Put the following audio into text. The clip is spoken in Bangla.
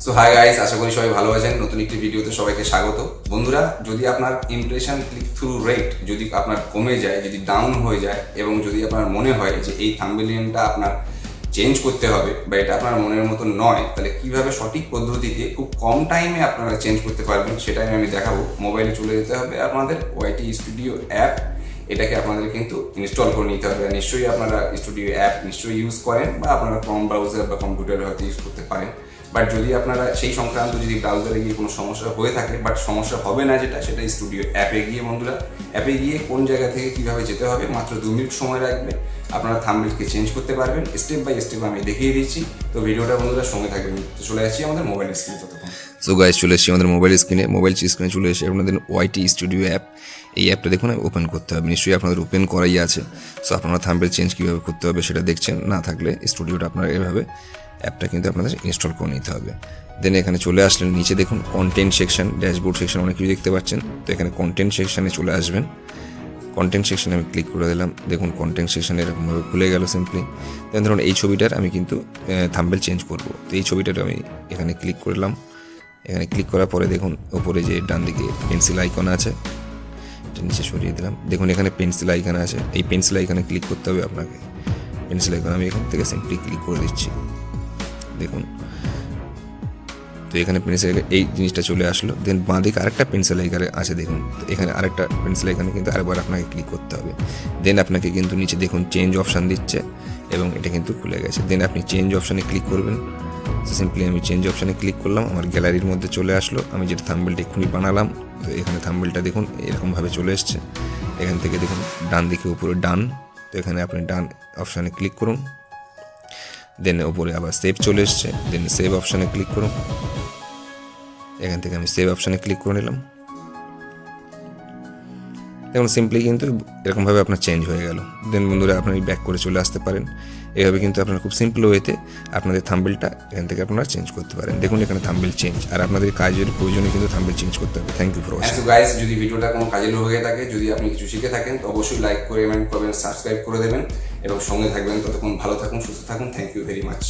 সো হাই গাইস, আশা করি সবাই ভালো আছেন। নতুন একটি ভিডিওতে সবাইকে স্বাগত। বন্ধুরা, যদি আপনার ইমপ্রেশন ক্লিক থ্রু রেট যদি আপনার কমে যায়, যদি ডাউন হয়ে যায় এবং যদি আপনার মনে হয় যে এই থাম্বনেলটা আপনার চেঞ্জ করতে হবে বা এটা আপনার মনের মতো নয়, তাহলে কিভাবে সঠিক পদ্ধতিতে খুব কম টাইমে আপনারা চেঞ্জ করতে পারবেন সেটাই আমি দেখাবো। মোবাইলে চলে যেতে হবে আপনাদের ওয়াইটি স্টুডিও অ্যাপ, এটাকে আপনাদের কিন্তু ইনস্টল করে নিতে হবে। নিশ্চয়ই আপনারা স্টুডিও অ্যাপ নিশ্চয়ই ইউজ করেন বা আপনারা ক্রোম ব্রাউজার বা কম্পিউটারে হয়তো ইউজ করতে পারেন। বাট যদি আপনারা সেই সংক্রান্ত যদি ব্রাউজারে গিয়ে কোনো সমস্যা হয়ে থাকে, বাট সমস্যা হবে না সেটা স্টুডিও অ্যাপে গিয়ে, বন্ধুরা অ্যাপে গিয়ে কোন জায়গা থেকে কীভাবে যেতে হবে, মাত্র 2 মিনিট সময় লাগবে, আপনারা থাম্বনেলকে চেঞ্জ করতে পারবেন। স্টেপ বাই স্টেপ আমি দেখিয়ে দিচ্ছি, তো ভিডিওটা বন্ধুরা সঙ্গে থাকবেন। তো চলে আসছি আমাদের মোবাইল স্ক্রিনে ততক্ষণ। সো গাইস, চলে এসেছি আমাদের মোবাইল স্ক্রিনে চলে এসে আপনাদের ওয়াইটি স্টুডিও অ্যাপ, এই অ্যাপটা দেখুন ওপেন করতে হবে। নিশ্চয়ই আপনাদের ওপেন করাই আছে। সো আপনারা থাম্বনেল চেঞ্জ কীভাবে করতে হবে সেটা দেখছেন, না থাকলে স্টুডিওটা আপনারা এভাবে অ্যাপটা কিন্তু আপনাদের ইনস্টল করে নিতে হবে। দেন এখানে চলে আসলেন, নিচে দেখুন কন্টেন্ট সেকশন, ড্যাশবোর্ড সেকশন অনেক কিছু দেখতে পাচ্ছেন। তো এখানে কন্টেন্ট সেকশানে চলে আসবেন। কন্টেন্ট সেকশানে আমি ক্লিক করে দিলাম। দেখুন কন্টেন্ট সেকশানে এরকমভাবে খুলে গেল সিম্পলি। দেন ধরুন এই ছবিটার আমি কিন্তু থাম্বনেল চেঞ্জ করব, তো এই ছবিটার আমি এখানে ক্লিক করলাম। এখানে ক্লিক করার পরে দেখুন ওপরে যে ডান দিকে পেন্সিল আইকন আছে, এটা নিচে সরিয়ে দিলাম। দেখুন এখানে পেন্সিল আইকন আছে, এই পেন্সিল আইকনে ক্লিক করতে হবে আপনাকে। পেন্সিল আইকন আমি এখান থেকে সিম্পলি ক্লিক করে দিচ্ছি। দেখুন তো এখানে পেন্সিল এই জিনিসটা চলে আসলো। দেন বাঁ দিকে আরেকটা পেন্সিল আইকনে আছে, দেখুন তো এখানে আরেকটা পেন্সিল আইকনে কিন্তু আরেকবার আপনাকে ক্লিক করতে হবে। দেন আপনাকে কিন্তু নিচে দেখুন চেঞ্জ অপশান দিচ্ছে এবং এটা কিন্তু খুলে গেছে। দেন আপনি চেঞ্জ অপশানে ক্লিক করবেন। সিম্পলি আমি চেঞ্জ অপশানে ক্লিক করলাম, আমার গ্যালারির মধ্যে চলে আসলো। আমি যেটা থাম্বনেলটা এক্ষুনি বানালাম, তো এখানে থাম্বনেলটা দেখুন এরকমভাবে চলে এসছে। এখান থেকে দেখুন ডান দিকে উপরে ডান, তো এখানে আপনি ডান অপশানে ক্লিক করুন। দেন ওপরে আবার সেভ চলে এসছে, দেন সেভ অপশানে ক্লিক করুন। এখান থেকে আমি সেভ অপশানে ক্লিক করে নিলাম। দেখুন সিম্পলি কিন্তু এরকমভাবে আপনার চেঞ্জ হয়ে গেল। দেন বন্ধুরা আপনারা ব্যাক করে চলে আসতে পারেন। এভাবে কিন্তু আপনারা খুব সিম্পল ওয়েতে আপনাদের থাম্বনেলটা এখান থেকে আপনারা চেঞ্জ করতে পারেন। দেখুন এখানে থাম্বনেল চেঞ্জ, আর আপনাদের কাজের প্রয়োজনে কিন্তু থাম্বনেল চেঞ্জ করতে হবে। Thank you for watching. So guys, যদি ভিডিওটা কোনো কাজে হয়ে থাকে, যদি আপনি কিছু শিখে থাকেন, তো অবশ্যই লাইক করে কমেন্ট করবেন, সাবস্ক্রাইব করে দেবেন এবং সঙ্গে থাকবেন। ততক্ষণ ভালো থাকুন, সুস্থ থাকুন। Thank you very much.